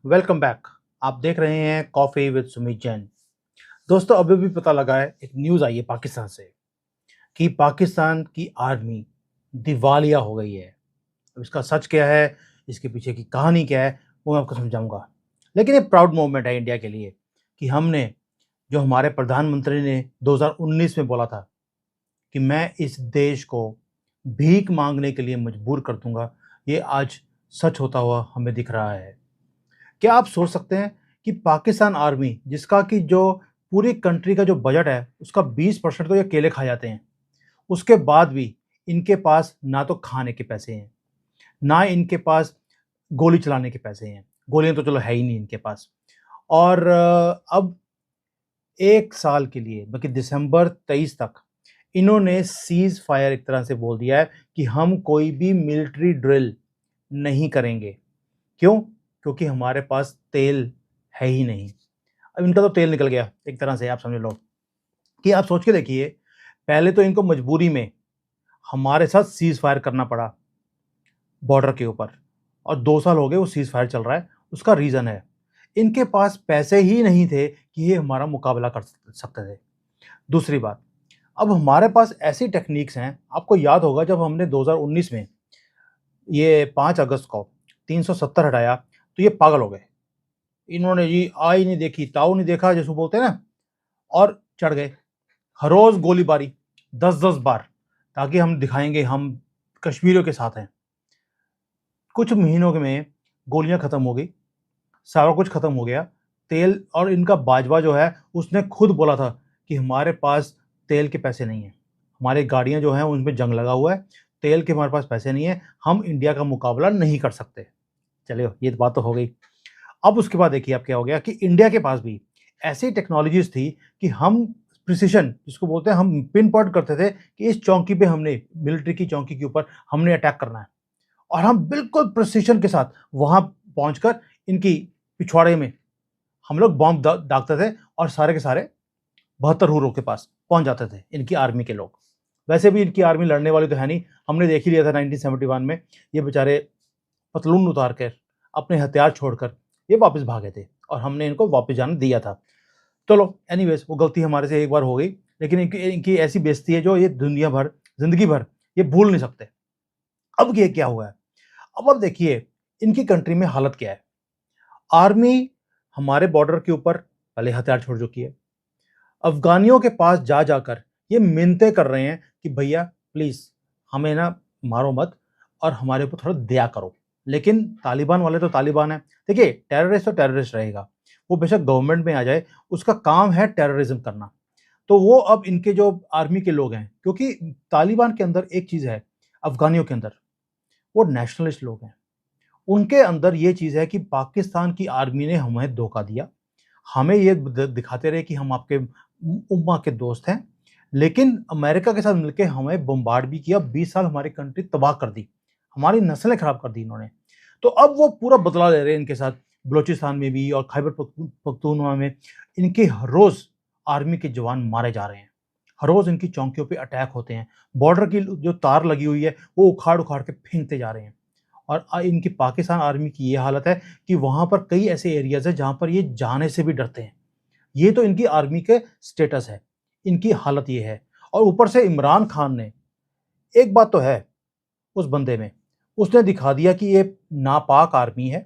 Welcome back. आप देख रहे हैं कॉफी विद सुमित जैन। दोस्तों, अभी भी पता लगा है, एक न्यूज़ आई है पाकिस्तान से कि पाकिस्तान की आर्मी दिवालिया हो गई है। अब इसका सच क्या है, इसके पीछे की कहानी क्या है, वो मैं आपको समझाऊंगा। लेकिन ये प्राउड मोमेंट है इंडिया के लिए कि हमने, जो हमारे प्रधानमंत्री ने 2019 में बोला था कि मैं इस देश को भीख मांगने के लिए मजबूर कर दूंगा, ये आज सच होता हुआ हमें दिख रहा है। क्या आप सोच सकते हैं कि पाकिस्तान आर्मी, जिसका कि जो पूरी कंट्री का जो बजट है उसका 20% तो ये केले खा जाते हैं, उसके बाद भी इनके पास ना तो खाने के पैसे हैं, ना इनके पास गोली चलाने के पैसे हैं। गोलियां तो चलो है ही नहीं इनके पास। और अब 1 साल के लिए, बल्कि दिसंबर 23 तक इन्होंने सीज फायर एक तरह से बोल दिया है कि हम कोई भी मिलिट्री ड्रिल नहीं करेंगे। क्यों? क्योंकि हमारे पास तेल है ही नहीं। अब इनका तो तेल निकल गया एक तरह से, आप समझ लो कि आप सोच के देखिए, पहले तो इनको मजबूरी में हमारे साथ सीज फायर करना पड़ा बॉर्डर के ऊपर, और 2 साल हो गए वो सीज फायर चल रहा है। उसका रीज़न है, इनके पास पैसे ही नहीं थे कि ये हमारा मुकाबला कर सकते थे। दूसरी बात, अब हमारे पास ऐसी टेक्निक्स हैं, आपको याद होगा जब हमने 2019 में ये 5 अगस्त को 370 हटाया तो ये पागल हो गए। इन्होंने जी आई नहीं देखी ताऊ नहीं देखा, जैसे बोलते हैं ना, और चढ़ गए। हर रोज गोलीबारी 10-10 बार, ताकि हम दिखाएंगे हम कश्मीरियों के साथ हैं। कुछ महीनों में गोलियां खत्म हो गई, सारा कुछ खत्म हो गया। तेल, और इनका बाजवा जो है उसने खुद बोला था कि हमारे पास तेल के पैसे नहीं है, हमारी गाड़ियां जो हैं उनमें जंग लगा हुआ है, तेल के हमारे पास पैसे नहीं है, हम इंडिया का मुकाबला नहीं कर सकते। चलिए, ये बात तो हो गई। अब उसके बाद देखिए अब क्या हो गया कि इंडिया के पास भी ऐसी टेक्नोलॉजीज थी कि हम प्रिसिशन, जिसको बोलते हैं, हम पिन पॉइंट करते थे कि इस चौकी पे हमने, मिलिट्री की चौकी के ऊपर हमने अटैक करना है, और हम बिल्कुल प्रिसिशन के साथ वहां पहुंचकर इनकी पिछवाड़े में हम लोग बॉम्ब दागते थे, और सारे के सारे 72 हुरों के पास पहुंच जाते थे इनकी आर्मी के लोग। वैसे भी इनकी आर्मी लड़ने वाली तो है नहीं, हमने देख ही लिया था 1971 में, ये बेचारे पतलून उतार कर, अपने हथियार छोड़कर ये वापस भागे थे, और हमने इनको वापस जाने दिया था। चलो एनीवेज, वो गलती हमारे से एक बार हो गई, लेकिन इनकी इनकी ऐसी बेइज्जती है जो ये दुनिया भर, जिंदगी भर ये भूल नहीं सकते। अब ये क्या हुआ है, अब देखिए इनकी कंट्री में हालत क्या है। आर्मी हमारे बॉर्डर के ऊपर पहले हथियार छोड़ चुकी है। अफगानियों के पास जा जाकर ये मिन्नतें कर रहे हैं कि भैया प्लीज हमें ना मारो मत, और हमारे ऊपर थोड़ा दया करो। लेकिन तालिबान वाले तो तालिबान है। देखिए, टेररिस्ट तो टेररिस्ट रहेगा, वो बेशक गवर्नमेंट में आ जाए, उसका काम है टेररिज्म करना। तो वो अब इनके जो आर्मी के लोग हैं, क्योंकि तालिबान के अंदर एक चीज है, अफगानियों के अंदर वो नेशनलिस्ट लोग हैं। उनके अंदर ये चीज है कि पाकिस्तान की आर्मी ने हमें धोखा दिया, हमें ये दिखाते रहे कि हम आपके उम्मा के दोस्त हैं, लेकिन अमेरिका के साथ मिलकर हमें बम्बार्ड भी किया, 20 साल हमारी कंट्री तबाह कर दी, हमारी नस्लें खराब कर दी इन्होंने। तो अब वो पूरा बदला ले रहे हैं इनके साथ, बलूचिस्तान में भी और खैबर पख्तूनख्वा में। इनके हर रोज आर्मी के जवान मारे जा रहे हैं, हर रोज इनकी चौकियों पे अटैक होते हैं, बॉर्डर की जो तार लगी हुई है वो उखाड़ उखाड़ के फेंकते जा रहे हैं। और इनकी पाकिस्तान आर्मी की ये हालत है कि वहां पर कई ऐसे एरियाज है जहां पर ये जाने से भी डरते हैं। ये तो इनकी आर्मी के स्टेटस है, इनकी हालत ये है। और ऊपर से इमरान खान ने, एक बात तो है उस बंदे में, उसने दिखा दिया कि ये नापाक आर्मी है,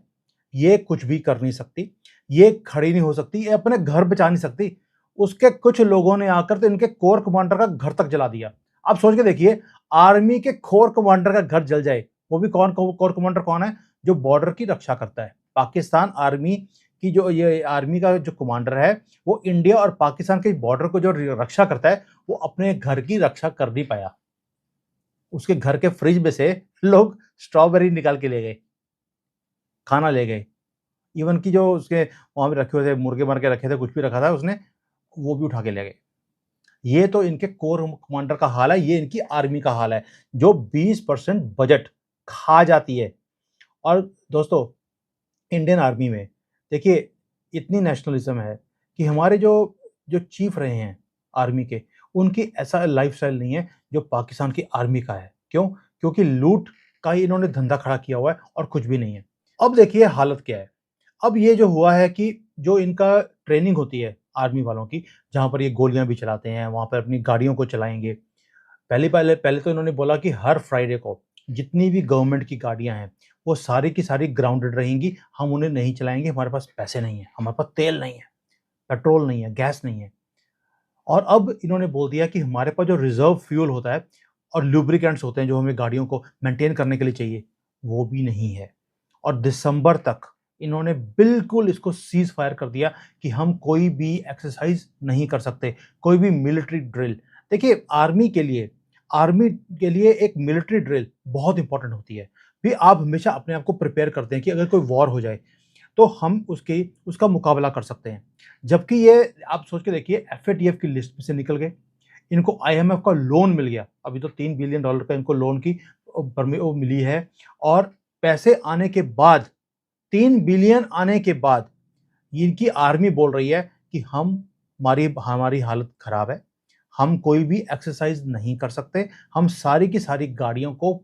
ये कुछ भी कर नहीं सकती, ये खड़ी नहीं हो सकती, ये अपने घर बचा नहीं सकती। उसके कुछ लोगों ने आकर तो इनके कोर कमांडर का घर तक जला दिया। आप सोच के देखिए, आर्मी के कोर कमांडर का घर जल जाए, वो भी कौन, कोर कमांडर कौन है? जो बॉर्डर की रक्षा करता है। पाकिस्तान आर्मी की जो ये आर्मी का जो कमांडर है, वो इंडिया और पाकिस्तान के बॉर्डर को जो रक्षा करता है, वो अपने घर की रक्षा कर नहीं पाया। उसके घर के फ्रिज में से लोग स्ट्रॉबेरी निकाल के ले गए, खाना ले गए। इवन कि जो उसके वहां पे रखे हुए थे, मुर्गे मर के रखे थे, कुछ भी रखा था उसने, वो भी उठा के ले गए। ये तो इनके कोर कमांडर का हाल है, ये इनकी आर्मी का हाल है, जो 20% बजट खा जाती है। और दोस्तों, इंडियन आर्मी में देखिए इतनी नेशनलिज्म है कि हमारे जो जो चीफ रहे हैं आर्मी के, उनकी ऐसा लाइफस्टाइल नहीं है जो पाकिस्तान की आर्मी का है। क्यों? क्योंकि लूट का ही इन्होंने धंधा खड़ा किया हुआ है और कुछ भी नहीं है। अब देखिए हालत क्या है। अब ये जो हुआ है कि जो इनका ट्रेनिंग होती है आर्मी वालों की, जहाँ पर ये गोलियाँ भी चलाते हैं, वहाँ पर अपनी गाड़ियों को चलाएँगे। पहले पहले तो इन्होंने बोला कि हर फ्राइडे को जितनी भी गवर्नमेंट की गाड़ियाँ हैं, वो सारी की सारी ग्राउंडेड रहेंगी, हम उन्हें नहीं चलाएँगे, हमारे पास पैसे नहीं हैं, हमारे पास तेल नहीं है, पेट्रोल नहीं है, गैस नहीं है। और अब इन्होंने बोल दिया कि हमारे पास जो रिज़र्व फ्यूल होता है और लुब्रिकेंट्स होते हैं जो हमें गाड़ियों को मेंटेन करने के लिए चाहिए, वो भी नहीं है। और दिसंबर तक इन्होंने बिल्कुल इसको सीज़ फायर कर दिया कि हम कोई भी एक्सरसाइज़ नहीं कर सकते, कोई भी मिलिट्री ड्रिल। देखिए आर्मी के लिए एक मिलिट्री ड्रिल बहुत इंपॉर्टेंट होती है। फिर आप हमेशा अपने आप को प्रिपेयर करते हैं कि अगर कोई वॉर हो जाए, तो हम उसका मुकाबला कर सकते हैं। जबकि ये आप सोच के देखिए एफएटीएफ की लिस्ट में से निकल गए। इनको आईएमएफ का लोन मिल गया। अभी तो $3 बिलियन का इनको लोन की वो मिली है और पैसे आने के बाद 3 बिलियन आने के बाद इनकी आर्मी बोल रही है कि हमारी हमारी हालत खराब है। हम कोई भी एक्सरसाइज़ नहीं कर सकते। हम सारी की सारी गाड़ियों को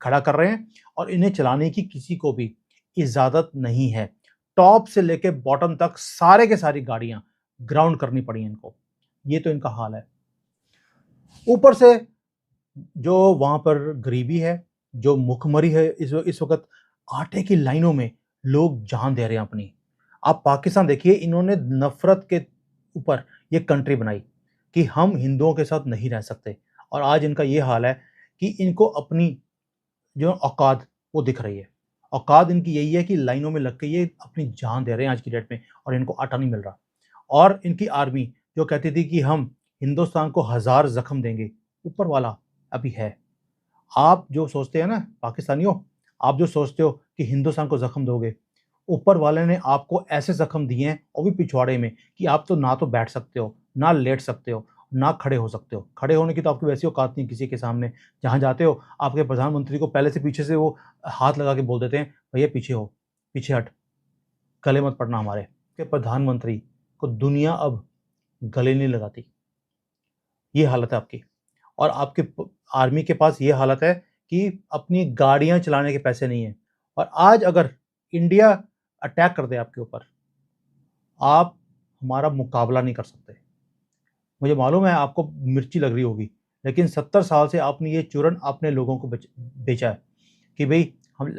खड़ा कर रहे हैं और इन्हें चलाने की किसी को भी इजाज़त नहीं है। टॉप से लेके बॉटम तक सारे के सारी गाड़ियाँ ग्राउंड करनी पड़ी इनको। ये तो इनका हाल है। ऊपर से जो वहाँ पर गरीबी है, जो भुखमरी है, इस वक़्त आटे की लाइनों में लोग जान दे रहे हैं अपनी। आप पाकिस्तान देखिए, इन्होंने नफ़रत के ऊपर ये कंट्री बनाई कि हम हिंदुओं के साथ नहीं रह सकते और आज इनका ये हाल है कि इनको अपनी जो औकात वो दिख रही है। औकात इनकी यही है कि लाइनों में लग के ये अपनी जान दे रहे हैं आज की डेट में और इनको आटा नहीं मिल रहा। और इनकी आर्मी जो कहती थी कि हम हिंदुस्तान को 1000 ज़ख्म देंगे, ऊपर वाला अभी है। आप जो सोचते हैं ना पाकिस्तानियों, आप जो सोचते हो कि हिंदुस्तान को ज़ख्म दोगे, ऊपर वाले ने आपको ऐसे ज़ख्म दिए हैं, वो भी पिछवाड़े में, कि आप तो ना तो बैठ सकते हो, ना लेट सकते हो, ना खड़े हो सकते हो। खड़े होने की तो आपकी वैसी औकात नहीं किसी के सामने। जहाँ जाते हो, आपके प्रधानमंत्री को पहले से पीछे से वो हाथ लगा के बोल देते हैं, भैया पीछे हो, पीछे हट, गले मत पड़ना हमारे। के प्रधानमंत्री को दुनिया अब गले नहीं लगाती। ये हालत है आपकी। और आपके आर्मी के पास ये हालत है कि अपनी गाड़ियां चलाने के पैसे नहीं है। और आज अगर इंडिया अटैक कर दे आपके ऊपर, आप हमारा मुकाबला नहीं कर सकते। मुझे मालूम है आपको मिर्ची लग रही होगी, लेकिन 70 साल से आपने ये चूरन अपने लोगों को बेचा है कि भाई हम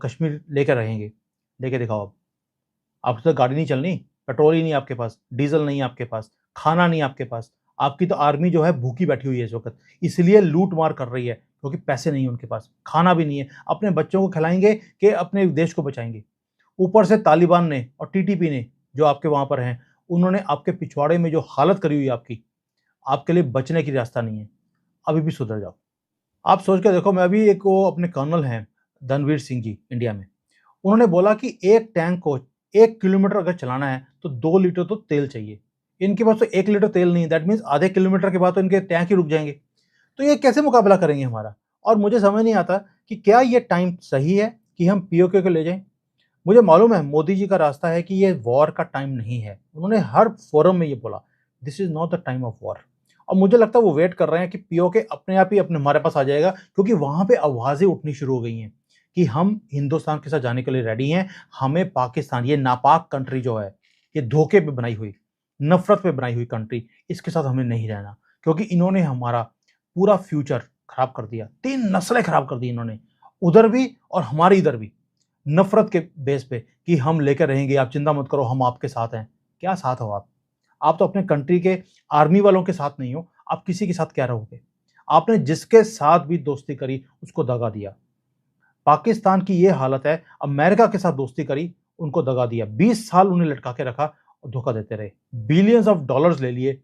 कश्मीर लेकर रहेंगे। लेके दिखाओ अब। आपसे तो गाड़ी नहीं चलनी, पेट्रोल ही नहीं आपके पास, डीज़ल नहीं आपके पास, खाना नहीं आपके पास। आपकी तो आर्मी जो है भूखी बैठी हुई है इस वक़्त, इसलिए लूट-मार कर रही है क्योंकि पैसे नहीं है उनके पास, खाना भी नहीं है। अपने बच्चों को खिलाएँगे कि अपने देश को बचाएँगे। ऊपर से तालिबान ने और टीटीपी ने जो आपके वहाँ पर हैं, उन्होंने आपके पिछवाड़े में जो हालत करी हुई है आपकी, आपके लिए बचने की रास्ता नहीं है। अभी भी सुधर जाओ। आप सोच के देखो, मैं अभी एक वो अपने कर्नल हैं, धनवीर सिंह जी इंडिया में। उन्होंने बोला कि एक टैंक को 1 किलोमीटर अगर चलाना है तो 2 लीटर तो तेल चाहिए। इनके पास तो 1 लीटर तेल नहीं है, दैट मीन्स आधे किलोमीटर के बाद तो इनके टैंक ही रुक जाएँगे। तो ये कैसे मुकाबला करेंगे हमारा? और मुझे समझ नहीं आता कि क्या ये टाइम सही है कि हम पीओके को ले जाएँ? मुझे मालूम है मोदी जी का रास्ता है कि ये वॉर का टाइम नहीं है। उन्होंने हर फोरम में ये बोला, this is not the time of war. और मुझे लगता है वो वेट कर रहे हैं कि पीओके अपने आप ही अपने हमारे पास आ जाएगा, क्योंकि वहाँ पे आवाज़ें उठनी शुरू हो गई हैं कि हम हिंदुस्तान के साथ जाने के लिए रेडी हैं। हमें पाकिस्तान, ये नापाक कंट्री जो है, ये धोखे पे बनाई हुई, नफ़रत पे बनाई हुई कंट्री, इसके साथ हमें नहीं रहना, क्योंकि इन्होंने हमारा पूरा फ्यूचर खराब कर दिया। 3 नस्लें खराब कर दी इन्होंने, उधर भी और हमारे इधर भी। नफ़रत के बेस पे कि हम लेकर रहेंगे, आप चिंता मत करो, हम आपके साथ हैं। क्या साथ हो आप? आप तो अपने कंट्री के आर्मी वालों के साथ नहीं हो, आप किसी के साथ क्या रहोगे? आपने जिसके साथ भी दोस्ती करी, उसको दगा दिया। पाकिस्तान की ये हालत है, अमेरिका के साथ दोस्ती करी, उनको दगा दिया। 20 साल उन्हें लटका के रखा और धोखा देते रहे। बिलियंस ऑफ डॉलर्स ले लिए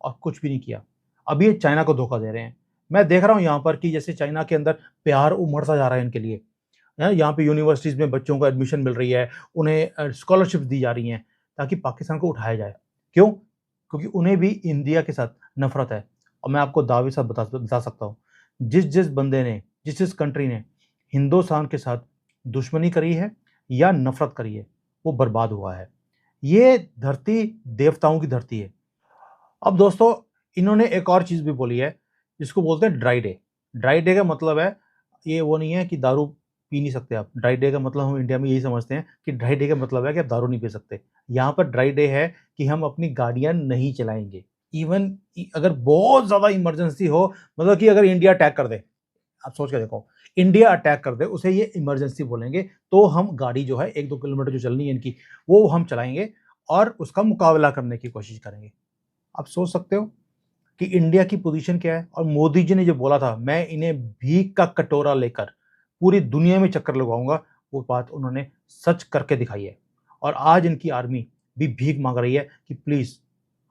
और कुछ भी नहीं किया। अब ये चाइना को धोखा दे रहे हैं। मैं देख रहा हूँ यहाँ पर कि जैसे चाइना के अंदर प्यार उमड़ता जा रहा है इनके लिए। यहाँ पे यूनिवर्सिटीज़ में बच्चों को एडमिशन मिल रही है, उन्हें स्कॉलरशिप्स दी जा रही हैं, ताकि पाकिस्तान को उठाया जाए। क्यों? क्योंकि उन्हें भी इंडिया के साथ नफ़रत है। और मैं आपको दावे के साथ बता सकता हूँ, जिस बंदे ने, जिस कंट्री ने हिंदुस्तान के साथ दुश्मनी करी है या नफ़रत करी है, वो बर्बाद हुआ है। ये धरती देवताओं की धरती है। अब दोस्तों, इन्होंने एक और चीज़ भी बोली है, जिसको बोलते हैं ड्राई डे। ड्राई डे का मतलब है, ये वो नहीं है कि दारू पी नहीं सकते आप। ड्राई डे का मतलब हम इंडिया में यही समझते हैं कि ड्राई डे का मतलब है कि आप दारू नहीं पी सकते। यहाँ पर ड्राई डे है कि हम अपनी गाड़ियाँ नहीं चलाएँगे। इवन अगर बहुत ज़्यादा इमरजेंसी हो, मतलब कि अगर इंडिया अटैक कर दे, आप सोच के देखो, इंडिया अटैक कर दे, उसे ये इमरजेंसी बोलेंगे, तो हम गाड़ी जो है 1-2 किलोमीटर जो चलनी है इनकी, वो हम चलाएँगे और उसका मुकाबला करने की कोशिश करेंगे। आप सोच सकते हो कि इंडिया की पोजीशन क्या है? और मोदी जी ने जो बोला था, मैं इन्हें भीख का कटोरा लेकर पूरी दुनिया में चक्कर लगवाऊँगा, वो बात उन्होंने सच करके दिखाई है। और आज इनकी आर्मी भी भीख माँग रही है कि प्लीज़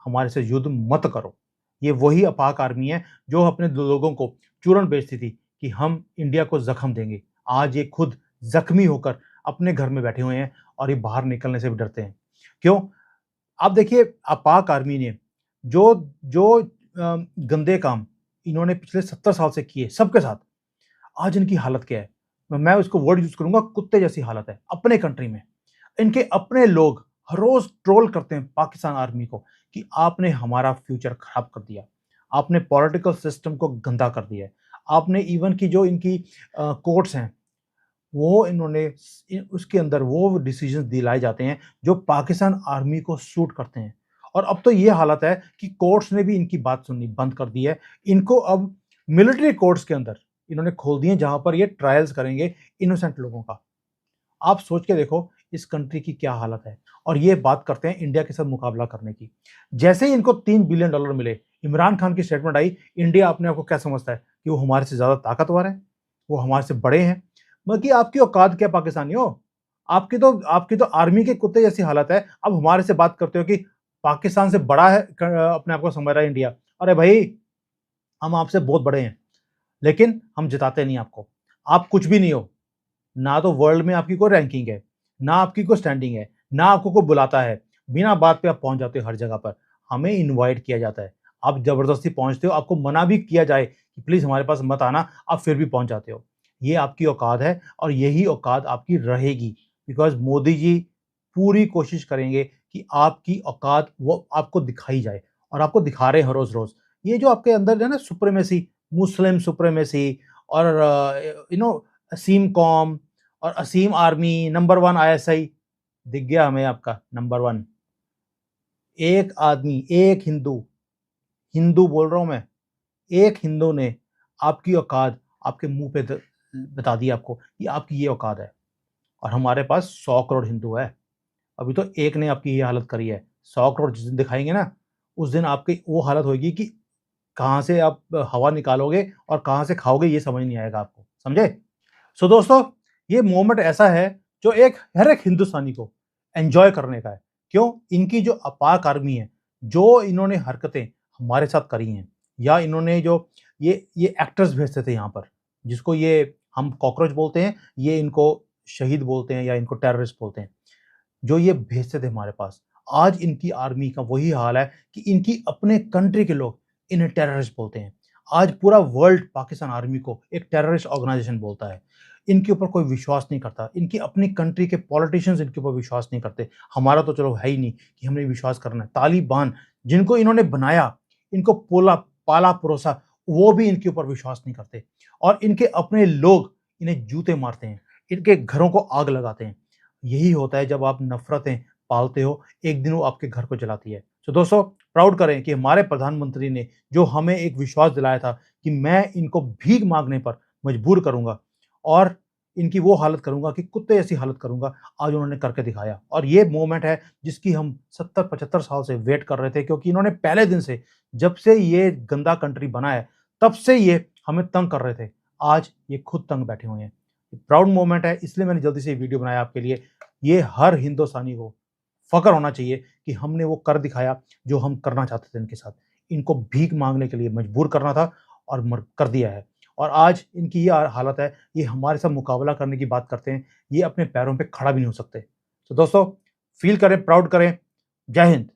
हमारे से युद्ध मत करो। ये वही अपाक आर्मी है जो अपने लोगों को चूरन बेचती थी कि हम इंडिया को ज़ख्म देंगे। आज ये खुद ज़ख्मी होकर अपने घर में बैठे हुए हैं और ये बाहर निकलने से भी डरते हैं। क्यों? आप देखिए, पाक आर्मी ने जो जो गंदे काम इन्होंने पिछले 70 साल से किए सबके साथ, आज इनकी हालत क्या है? मैं उसको वर्ड यूज़ करूँगा, कुत्ते जैसी हालत है अपने कंट्री में। इनके अपने लोग हर रोज़ ट्रोल करते हैं पाकिस्तान आर्मी को कि आपने हमारा फ्यूचर खराब कर दिया। आपने पॉलिटिकल सिस्टम को गंदा कर दिया है। आपने इवन की जो इनकी कोर्ट्स हैं, वो इन्होंने उसके अंदर वो डिसीजंस दिलाए जाते हैं जो पाकिस्तान आर्मी को सूट करते हैं। और अब तो ये हालत है कि कोर्ट्स ने भी इनकी बात सुननी बंद कर दी है। इनको अब मिलिट्री कोर्ट्स के अंदर इन्होंने खोल दिए, जहां पर ये ट्रायल्स करेंगे इनोसेंट लोगों का। आप सोच के देखो इस कंट्री की क्या हालत है। और ये बात करते हैं इंडिया के साथ मुकाबला करने की। जैसे ही इनको $3 बिलियन मिले, इमरान खान की स्टेटमेंट आई, इंडिया अपने आप को क्या समझता है कि वो हमारे से ज्यादा ताकतवर है, वो हमारे से बड़े हैं। मतलब कि आपकी औकात क्या पाकिस्तानियों? आपकी तो आर्मी के कुत्ते जैसी हालत है। अब हमारे से बात करते हो कि पाकिस्तान से बड़ा है, अपने आप को समझ रहा है इंडिया। अरे भाई, हम आपसे बहुत बड़े हैं, लेकिन हम जिताते नहीं आपको। आप कुछ भी नहीं हो। ना तो वर्ल्ड में आपकी कोई रैंकिंग है, ना आपकी कोई स्टैंडिंग है, ना आपको कोई बुलाता है। बिना बात पे आप पहुंच जाते हो हर जगह पर। हमें इनवाइट किया जाता है, आप जबरदस्ती पहुंचते हो। आपको मना भी किया जाए कि प्लीज हमारे पास मत आना, आप फिर भी पहुंच जाते हो। ये आपकी औकात है और यही औकात आपकी रहेगी। बिकॉज मोदी जी पूरी कोशिश करेंगे कि आपकी औकात वो आपको दिखाई जाए, और आपको दिखा रहे हैं रोज रोज। ये जो आपके अंदर है ना सुप्रीमेसी, मुस्लिम सुप्रीमेसी, और असीम कॉम और असीम आर्मी, नंबर 1 आईएसआई, दिख गया हमें आपका नंबर 1। एक आदमी, एक हिंदू, हिंदू बोल रहा हूं मैं, एक हिंदू ने आपकी औकात आपके मुंह पे बता दी आपको कि आपकी ये औकात है। और हमारे पास 100 करोड़ हिंदू है। अभी तो एक ने आपकी ये हालत करी है। 100 करोड़ जिस दिन दिखाएंगे ना, उस दिन आपकी वो हालत होगी कि कहां से आप हवा निकालोगे और कहां से खाओगे, ये समझ नहीं आएगा आपको। समझे? सो दोस्तों, ये मोमेंट ऐसा है जो हर एक हिंदुस्तानी को एंजॉय करने का है। क्यों? इनकी जो अपाक आर्मी है, जो इन्होंने हरकतें हमारे साथ करी हैं, या इन्होंने जो ये एक्टर्स भेजते थे यहाँ पर, जिसको ये हम कॉकरोच बोलते हैं, ये इनको शहीद बोलते हैं या इनको टेररिस्ट बोलते हैं, जो ये भेजते थे हमारे पास, आज इनकी आर्मी का वही हाल है कि इनकी अपने कंट्री के लोग इन्हें टेररिस्ट बोलते हैं। आज पूरा वर्ल्ड पाकिस्तान आर्मी को एक टेररिस्ट ऑर्गेनाइजेशन बोलता है। इनके ऊपर कोई विश्वास नहीं करता। इनकी अपनी कंट्री के पॉलिटिशियंस इनके ऊपर विश्वास नहीं करते। हमारा तो चलो है ही नहीं कि हमने विश्वास करना है। तालिबान, जिनको इन्होंने बनाया, इनको पोला पाला परोसा, वो भी इनके ऊपर विश्वास नहीं करते। और इनके अपने लोग इन्हें जूते मारते हैं, इनके घरों को आग लगाते हैं। यही होता है जब आप नफरतें पालते हो, एक दिन वो आपके घर को जलाती है। तो दोस्तों, प्राउड करें कि हमारे प्रधानमंत्री ने जो हमें एक विश्वास दिलाया था कि मैं इनको भीख मांगने पर मजबूर करूंगा और इनकी वो हालत करूंगा कि कुत्ते जैसी हालत करूंगा, आज उन्होंने करके दिखाया। और ये मोमेंट है जिसकी हम 70-75 साल से वेट कर रहे थे, क्योंकि इन्होंने पहले दिन से, जब से ये गंदा कंट्री बना है, तब से ये हमें तंग कर रहे थे। आज ये खुद तंग बैठे हुए हैं। प्राउड मोमेंट है, इसलिए मैंने जल्दी से ये वीडियो बनाया आपके लिए। ये हर हिंदुस्तानी को फख्र होना चाहिए कि हमने वो कर दिखाया जो हम करना चाहते थे इनके साथ। इनको भीख मांगने के लिए मजबूर करना था और कर दिया है। और आज इनकी ये हालत है, ये हमारे साथ मुकाबला करने की बात करते हैं, ये अपने पैरों पे खड़ा भी नहीं हो सकते। तो दोस्तों, फील करें, प्राउड करें। जय हिंद।